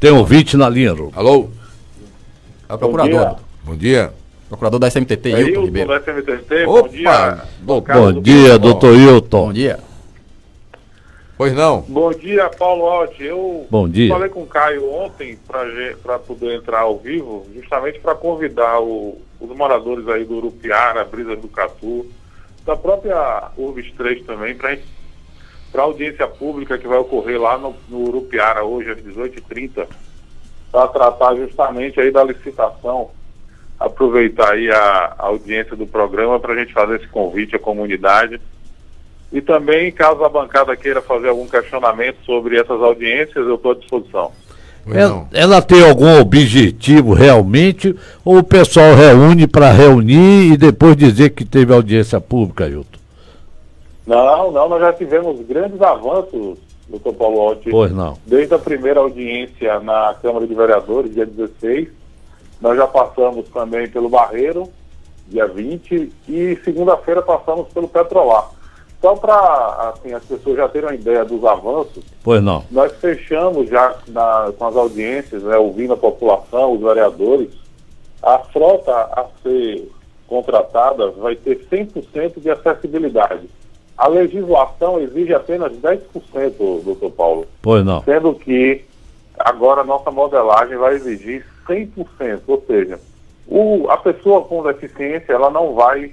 Tem ouvinte na linha, Haroldo. Alô? É o procurador. Bom dia. Procurador da SMTT, Hilton Ribeiro. Da SMTT, Opa, bom dia. Bom dia, doutor Hilton. Bom dia. Pois não. Bom dia, Paulo Alt. Eu Bom dia. falei com o Caio ontem para poder entrar ao vivo, justamente para convidar os moradores aí do Urupiara, Brisas do Catu, da própria Urbis 3 também, para a audiência pública que vai ocorrer lá no Urupiara hoje às 18h30, para tratar justamente aí da licitação. Aproveitar aí a audiência do programa para a gente fazer esse convite à comunidade. E também, caso a bancada queira fazer algum questionamento sobre essas audiências, eu estou à disposição. Ela tem algum objetivo realmente, ou o pessoal reúne para reunir e depois dizer que teve audiência pública, Hilton? Não, nós já tivemos grandes avanços, doutor Paulo Alt. Pois não. Desde a primeira audiência na Câmara de Vereadores, dia 16, nós já passamos também pelo Barreiro, dia 20, e segunda-feira passamos pelo Petrolar. Só para assim, as pessoas já terem uma ideia dos avanços, Pois não. nós fechamos já com as audiências, né, ouvindo a população, os vereadores, a frota a ser contratada vai ter 100% de acessibilidade. A legislação exige apenas 10%, doutor Paulo. Pois não. Sendo que agora a nossa modelagem vai exigir 100%, ou seja, a pessoa com deficiência ela não vai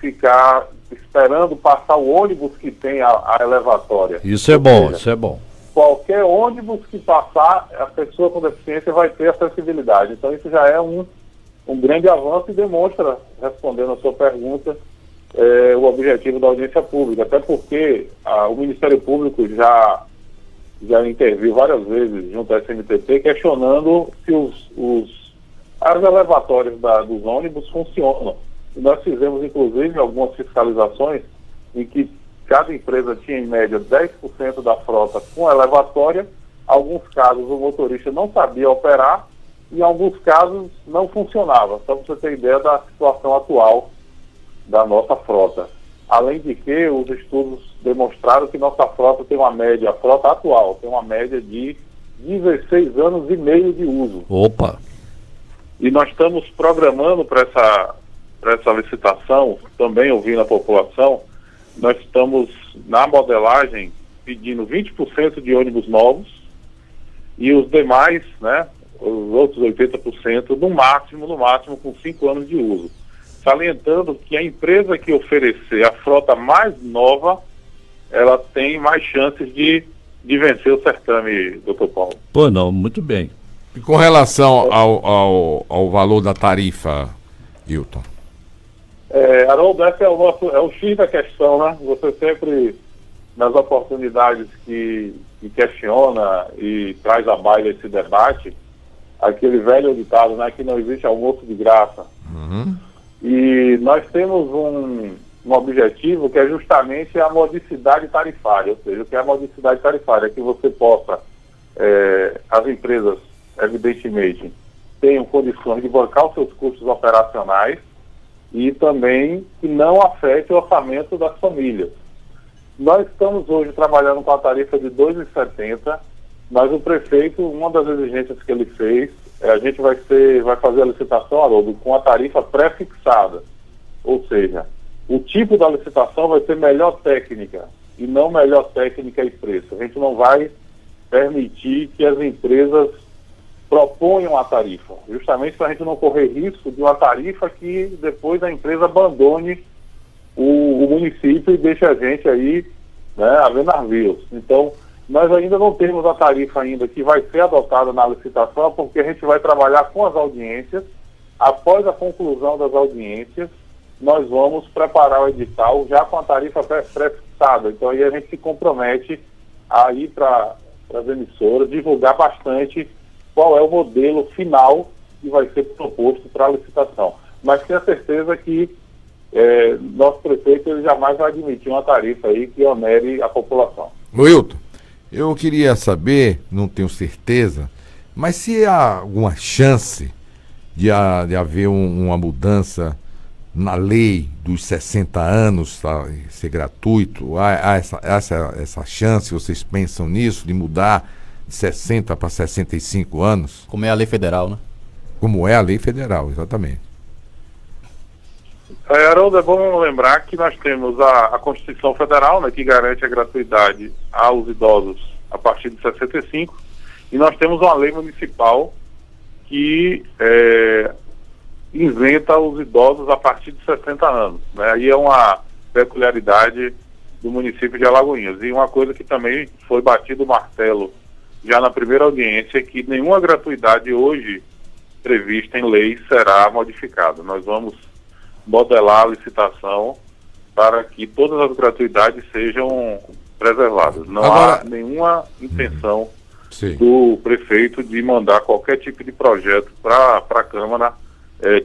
ficar esperando passar o ônibus que tem a elevatória. Isso é bom, isso é bom. Qualquer ônibus que passar, a pessoa com deficiência vai ter acessibilidade. Então isso já é um grande avanço e demonstra, respondendo a sua pergunta, o objetivo da audiência pública. Até porque o Ministério Público já interviu várias vezes junto à SMTT questionando se as elevatórias dos ônibus funcionam. E nós fizemos, inclusive, algumas fiscalizações em que cada empresa tinha, em média, 10% da frota com elevatória. Em alguns casos, o motorista não sabia operar e, em alguns casos, não funcionava. Só para você ter ideia da situação atual da nossa frota. Além de que, os estudos demonstraram que nossa frota tem uma média, a frota atual, tem uma média de 16 anos e meio de uso. Opa! E nós estamos programando para essa licitação, também ouvindo a população, nós estamos, na modelagem, pedindo 20% de ônibus novos e os demais, né, os outros 80%, no máximo, com 5 anos de uso. Salientando que a empresa que oferecer a frota mais nova, ela tem mais chances de vencer o certame, doutor Paulo. Pois não, muito bem. E com relação ao valor da tarifa, Hilton? Haroldo, esse é o X da questão, né? Você sempre, nas oportunidades que questiona e traz à baila esse debate, aquele velho ditado, né? Que não existe almoço de graça. Uhum. E nós temos um objetivo que é justamente a modicidade tarifária, ou seja, o que é a modicidade tarifária? É que você possa, as empresas, evidentemente, tenham condições de bancar os seus custos operacionais e também que não afete o orçamento das famílias. Nós estamos hoje trabalhando com a tarifa de R$ 2,70, mas o prefeito, uma das exigências que ele fez, a gente vai fazer a licitação, Haroldo, com a tarifa pré-fixada. Ou seja, o tipo da licitação vai ser melhor técnica e não melhor técnica e preço. A gente não vai permitir que as empresas proponham a tarifa, justamente para a gente não correr risco de uma tarifa que depois a empresa abandone o município e deixe a gente aí, né, a ver navios. Então, nós ainda não temos a tarifa ainda que vai ser adotada na licitação, porque a gente vai trabalhar com as audiências. Após a conclusão das audiências, nós vamos preparar o edital já com a tarifa pré-fixada. Então aí a gente se compromete a ir para as emissoras, divulgar bastante qual é o modelo final que vai ser proposto para a licitação. Mas tenha certeza que nosso prefeito ele jamais vai admitir uma tarifa aí que onere a população. Wilton, eu queria saber, não tenho certeza, mas se há alguma chance de haver uma mudança na lei dos 60 anos, tá, ser gratuito, há essa chance, vocês pensam nisso, de mudar de 60 para 65 anos, Como é a lei federal, né? como é a lei federal, exatamente. Haroldo, é bom lembrar que nós temos a Constituição Federal, né, que garante a gratuidade aos idosos a partir de 65, e nós temos uma lei municipal que isenta os idosos a partir de 60 anos. Né? Aí é uma peculiaridade do município de Alagoinhas. E uma coisa que também foi batido o martelo já na primeira audiência é que nenhuma gratuidade hoje prevista em lei será modificada. Nós vamos modelar a licitação para que todas as gratuidades sejam preservadas. Não Agora, há nenhuma intenção Sim. do prefeito de mandar qualquer tipo de projeto para a Câmara,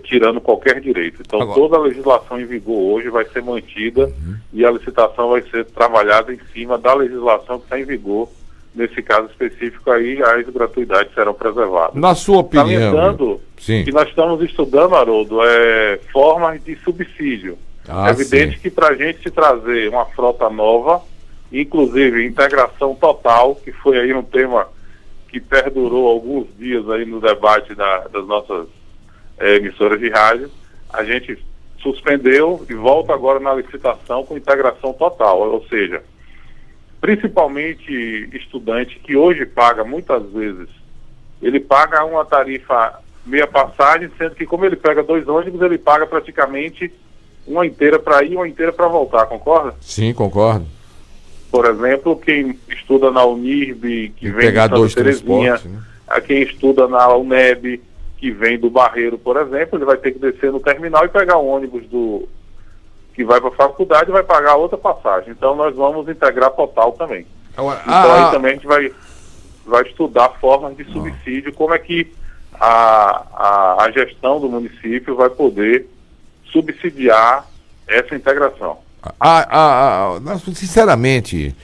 tirando qualquer direito. Então, Agora, toda a legislação em vigor hoje vai ser mantida e a licitação vai ser trabalhada em cima da legislação que está em vigor. Nesse caso específico aí, as gratuidades serão preservadas. na sua opinião... Lembrando Sim. que nós estamos estudando, Haroldo, formas de subsídio. É evidente sim. que para a gente se trazer uma frota nova, inclusive integração total, que foi aí um tema que perdurou alguns dias aí no debate das nossas emissoras de rádio, a gente suspendeu e volta agora na licitação com integração total, ou seja, principalmente estudante que hoje paga muitas vezes, ele paga uma tarifa meia passagem, sendo que como ele pega 2 ônibus, ele paga praticamente uma inteira para ir e uma inteira para voltar, concorda? Sim, concordo. Por exemplo, quem estuda na Unirb, que vem pegar de Santa 2 Terezinha, transportes, né? a quem estuda na UNEB, que vem do Barreiro, por exemplo, ele vai ter que descer no terminal e pegar o ônibus que vai para a faculdade e vai pagar outra passagem. Então nós vamos integrar total também. Agora, Então aí também a gente vai estudar formas de subsídio, como é que a gestão do município vai poder subsidiar essa integração. Sinceramente,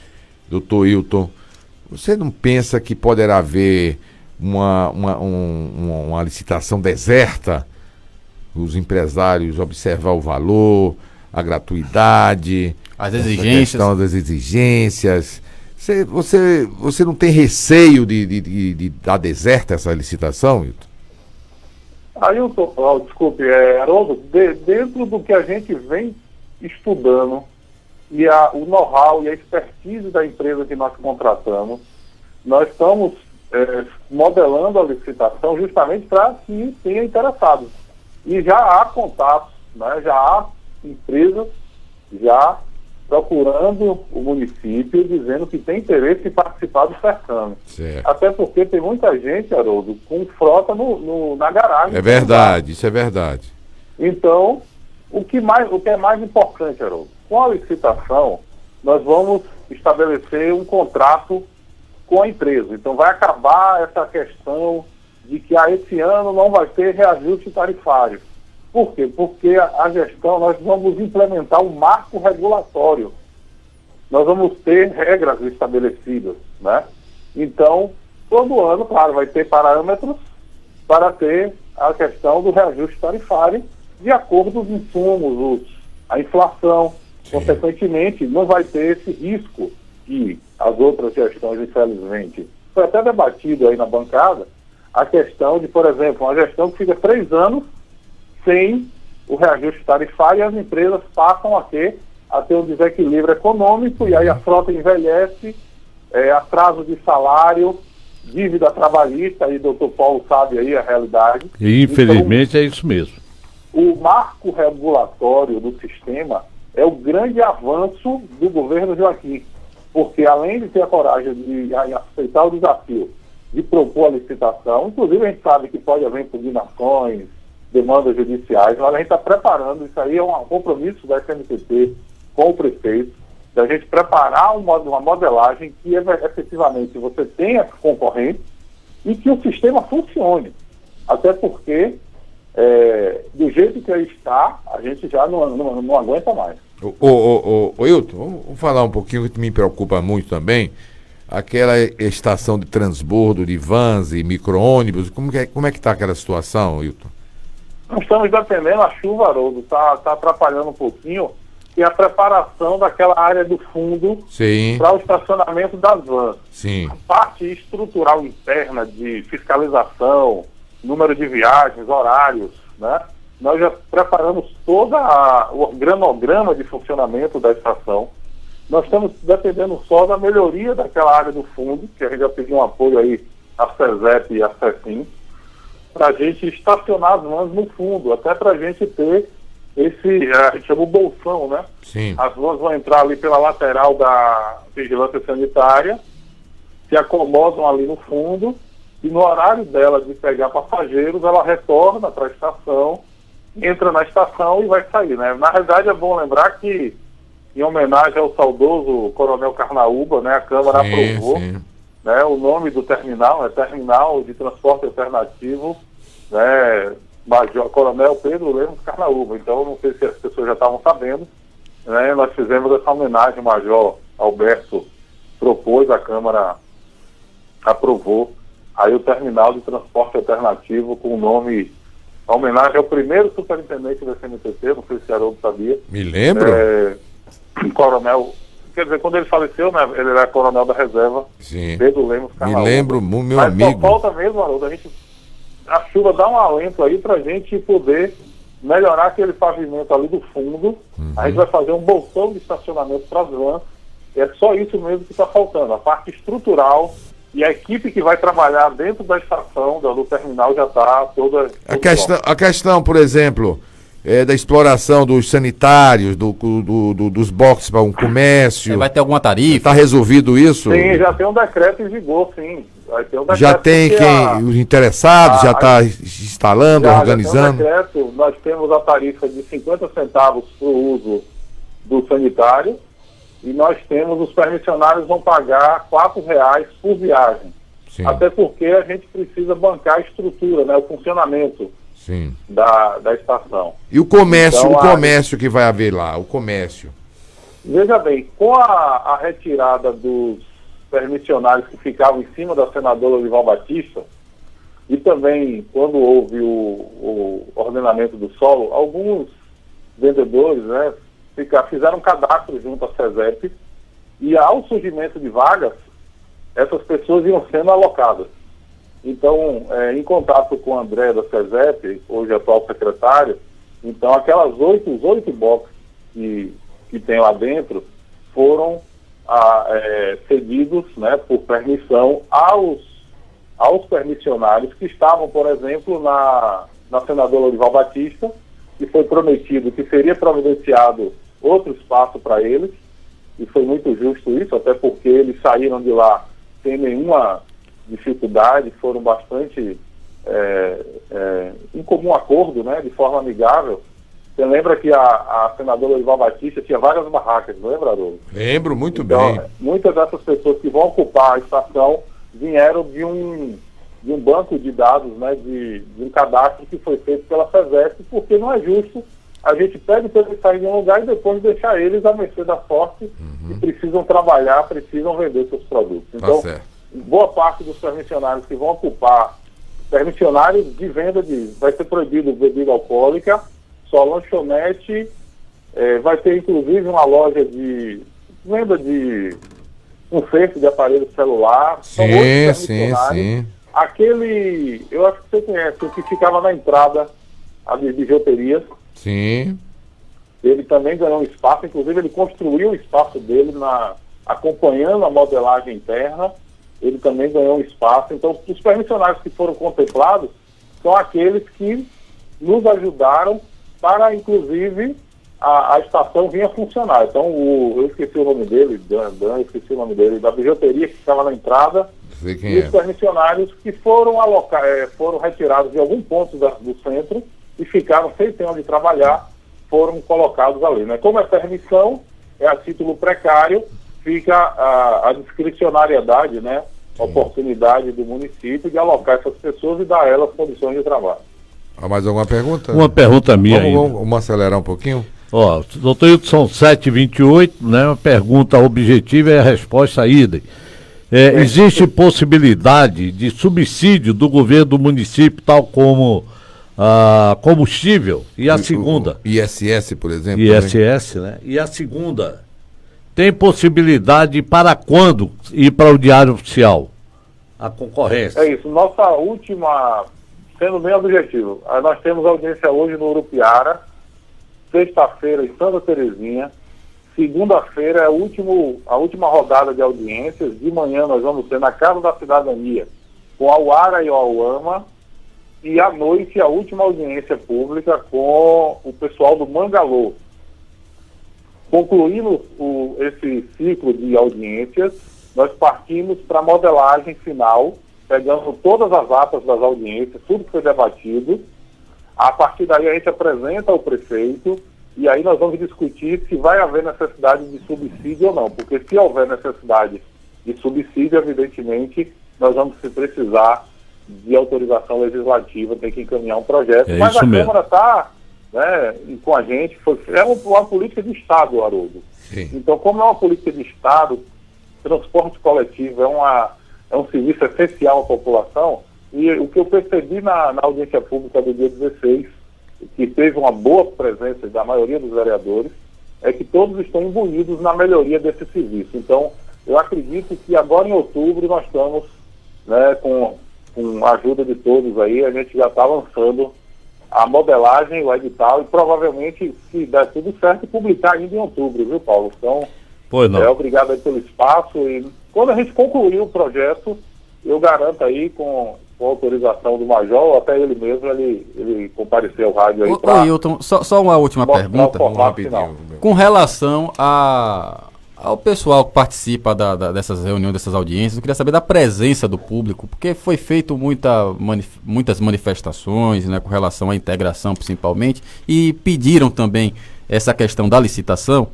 doutor Hilton, você não pensa que poderá haver uma licitação deserta? Os empresários observar o valor, a gratuidade, As essa exigências. questão das exigências. Você não tem receio de dar deserta essa licitação, Hilton? Desculpe, Haroldo, dentro do que a gente vem estudando e o know-how e a expertise da empresa que nós contratamos, nós estamos modelando a licitação justamente para que tenha interessados. E já há contatos, né, já há empresas já procurando o município, dizendo que tem interesse em participar do certame. Certo. Até porque tem muita gente, Haroldo, com frota na garagem. É verdade, isso é verdade. Então, o que é mais importante, Haroldo, com a licitação, nós vamos estabelecer um contrato com a empresa. Então, vai acabar essa questão de que esse ano não vai ter reajuste tarifário. Por quê? Porque a gestão, nós vamos implementar um marco regulatório. Nós vamos ter regras estabelecidas, né? Então, todo ano, claro, vai ter parâmetros para ter a questão do reajuste tarifário de acordo com os insumos, a inflação. Sim. Consequentemente, não vai ter esse risco que as outras gestões, infelizmente, foi até debatido aí na bancada, a questão de, por exemplo, uma gestão que fica 3 anos sem o reajuste tarifário e as empresas passam a ter um desequilíbrio econômico, e aí a frota envelhece, atraso de salário, dívida trabalhista, aí o doutor Paulo sabe aí a realidade. E infelizmente então, é isso mesmo. O marco regulatório do sistema é o grande avanço do governo Joaquim, porque além de ter a coragem de aceitar o desafio de propor a licitação, inclusive a gente sabe que pode haver impugnações, demandas judiciais, mas a gente está preparando, isso aí é um compromisso da SMTT com o prefeito, da gente preparar uma modelagem que efetivamente você tenha concorrente e que o sistema funcione. Até porque, do jeito que aí está, a gente já não aguenta mais. Hilton, vamos falar um pouquinho que me preocupa muito também, aquela estação de transbordo de vans e micro-ônibus, como é que está aquela situação, Hilton? Nós estamos dependendo, a chuva, Haroldo, está atrapalhando um pouquinho, que é a preparação daquela área do fundo Sim, para o estacionamento das vans. sim. A parte estrutural interna de fiscalização, número de viagens, horários, né? Nós já preparamos todo o organograma de funcionamento da estação. Nós estamos dependendo só da melhoria daquela área do fundo, que a gente já pediu um apoio aí à CESEP e à CECIM, para a gente estacionar as vans no fundo, até para a gente ter a gente chama o bolsão, né? Sim. As vans vão entrar ali pela lateral da vigilância sanitária, se acomodam ali no fundo, e no horário dela de pegar passageiros, ela retorna para a estação, entra na estação e vai sair, né? Na realidade é bom lembrar que, em homenagem ao saudoso Coronel Carnaúba, né, a Câmara aprovou, né, o nome do terminal é Terminal de Transporte Alternativo, né, Major Coronel Pedro Lemos Carnaúba. Então, não sei se as pessoas já estavam sabendo, né, nós fizemos essa homenagem, o Major Alberto propôs, a Câmara aprovou, aí o Terminal de Transporte Alternativo com o nome, a homenagem ao primeiro superintendente da CMTT, não sei se Haroldo sabia. Me lembro? Coronel, quer dizer, quando ele faleceu, né, ele era coronel da reserva, Sim. Pedro Lemos Carnaúba. Me lembro, meu Mas amigo. só falta mesmo, Haroldo, a chuva dá um alento aí pra gente poder melhorar aquele pavimento ali do fundo. A gente vai fazer um bolsão de estacionamento para as vans. É só isso mesmo que está faltando. A parte estrutural e a equipe que vai trabalhar dentro da estação, do terminal, já está toda... A questão, por exemplo, da exploração dos sanitários, dos boxes para um comércio. Vai ter alguma tarifa? Está resolvido isso? Sim, já tem um decreto em vigor, sim. Vai ter um decreto, já tem os interessados, já está instalando, organizando? Já tem um decreto, nós temos a tarifa de 50 centavos para o uso do sanitário e nós temos, os permissionários vão pagar R$4 por viagem. Sim. Até porque a gente precisa bancar a estrutura, né, o funcionamento. Sim. Da estação. E o comércio, então, o comércio que vai haver lá, o comércio? Veja bem, com a retirada dos permissionários que ficavam em cima da senadora Olival Batista, e também quando houve o ordenamento do solo, alguns vendedores, né, fizeram cadastro junto à CESEP, e ao surgimento de vagas, essas pessoas iam sendo alocadas. Então, em contato com o André da CESEP, hoje atual secretário, então aquelas os 8 boxes que tem lá dentro foram cedidos, né, por permissão aos permissionários que estavam, por exemplo, na senadora Olival Batista, que foi prometido que seria providenciado outro espaço para eles, e foi muito justo isso, até porque eles saíram de lá sem nenhuma dificuldade, foram bastante em comum acordo, né, de forma amigável. Você lembra que a senadora Olival Batista tinha várias barracas, não lembra, Haroldo? Lembro, muito então, bem. Muitas dessas pessoas que vão ocupar a estação vieram de um banco de dados, né, de um cadastro que foi feito pela CESEP, porque não é justo a gente pede para eles saírem de um lugar e depois deixar eles à mercê da sorte, que precisam trabalhar, precisam vender seus produtos. Então, boa parte dos permissionários que vão ocupar, permissionários de venda vai ser proibido bebida alcoólica, só lanchonete, vai ter inclusive uma loja de venda de um centro de aparelho celular. Sim. Aquele, eu acho que você conhece, o que ficava na entrada, a de bijuterias. Sim. Ele também ganhou um espaço, inclusive ele construiu o espaço dele acompanhando a modelagem interna, ele também ganhou um espaço. Então, os permissionários que foram contemplados são aqueles que nos ajudaram para, inclusive, a estação vir a funcionar. Então, eu esqueci o nome dele, Dan, esqueci o nome dele, da bijuteria que ficava na entrada, e os permissionários que foram retirados de algum ponto do centro e ficaram sem ter onde trabalhar, foram colocados ali, né? Como é permissão, é a título precário, fica a discricionariedade, né? A oportunidade do município de alocar essas pessoas e dar a elas condições de trabalho. Mais alguma pergunta? Uma pergunta minha aí. Vamos acelerar um pouquinho? Ó, doutor Hilton, são 7h28, né? Uma pergunta objetiva e a resposta idem. Existe possibilidade de subsídio do governo do município, tal como combustível. E a segunda? ISS, por exemplo. ISS, né? E a segunda, tem possibilidade para quando ir para o Diário Oficial? A concorrência. É isso. Nossa última, sendo bem objetivo, nós temos audiência hoje no Urupiara, sexta-feira em Santa Terezinha, segunda-feira é a última rodada de audiências. De manhã nós vamos ter na Casa da Cidadania com a UARA e a UAMA, e à noite a última audiência pública com o pessoal do Mangalô. Concluindo esse ciclo de audiências, nós partimos para a modelagem final, pegando todas as atas das audiências, tudo que foi debatido. A partir daí a gente apresenta ao prefeito e aí nós vamos discutir se vai haver necessidade de subsídio ou não, porque se houver necessidade de subsídio, evidentemente, nós vamos precisar de autorização legislativa, tem que encaminhar um projeto. Mas a Câmara está, né, com a gente, é uma política de Estado, Haroldo. Sim. Então, como é uma política de Estado, transporte coletivo é um serviço essencial à população, e o que eu percebi na audiência pública do dia 16, que teve uma boa presença da maioria dos vereadores, é que todos estão imbuídos na melhoria desse serviço. Então, eu acredito que agora em outubro nós estamos, né, com a ajuda de todos aí, a gente já está lançando a modelagem, o edital, e provavelmente, se der tudo certo, publicar ainda em outubro, viu, Paulo? Então, Pois não. Obrigado aí pelo espaço, e quando a gente concluir o projeto, eu garanto aí com autorização do Major, até ele mesmo, ele compareceu ao rádio aí para... Ô, Hilton, só uma última pergunta, com relação ao pessoal que participa dessas reuniões, dessas audiências. Eu queria saber da presença do público, porque foi feito muitas manifestações, né, com relação à integração principalmente, e pediram também essa questão da licitação.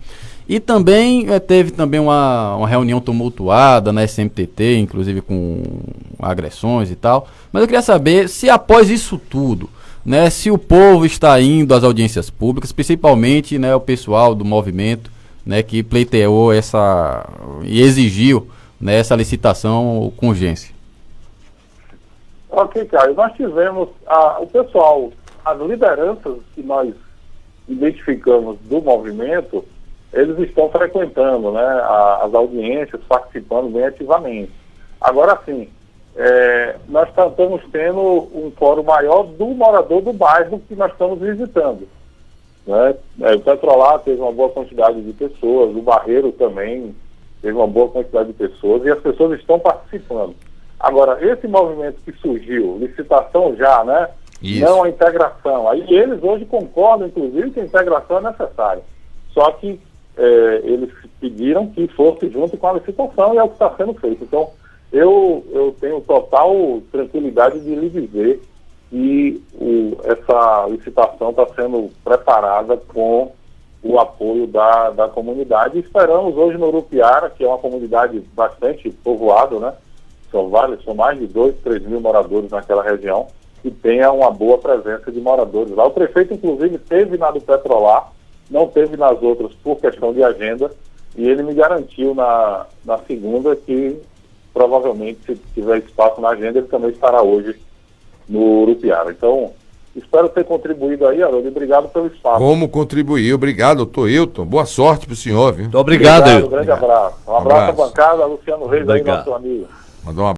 E também teve também uma reunião tumultuada na SMTT, inclusive com agressões e tal. Mas eu queria saber se após isso tudo, né, se o povo está indo às audiências públicas, principalmente, né, o pessoal do movimento, né, que pleiteou e exigiu, né, essa licitação com urgência. Ok, Caio. Nós tivemos o pessoal, as lideranças que nós identificamos do movimento, eles estão frequentando, né, as audiências, participando bem ativamente. Agora sim, nós estamos tendo um fórum maior do morador do bairro que nós estamos visitando. Né? O Petrolar teve uma boa quantidade de pessoas, o Barreiro também teve uma boa quantidade de pessoas, e as pessoas estão participando. Agora, esse movimento que surgiu, licitação já, né? Isso. Não a integração. Aí eles hoje concordam, inclusive, que a integração é necessária. Só que eles pediram que fosse junto com a licitação, e é o que está sendo feito. Então, eu tenho total tranquilidade de lhe dizer que essa licitação está sendo preparada com o apoio da comunidade. Esperamos hoje no Urupiara, que é uma comunidade bastante povoada, né? São mais de 2, 3 mil moradores naquela região, que tenha uma boa presença de moradores lá. O prefeito, inclusive, teve na do Petrolar, não teve nas outras por questão de agenda, e ele me garantiu na segunda que provavelmente, se tiver espaço na agenda, ele também estará hoje no Urupiara. Então, espero ter contribuído aí, Haroldo, e obrigado pelo espaço. Como contribuir? Obrigado, doutor Hilton. Boa sorte para o senhor, viu? Muito obrigado, Hilton. Um grande abraço. Um abraço à bancada, Luciano Reis aí, nosso amigo. Mandou um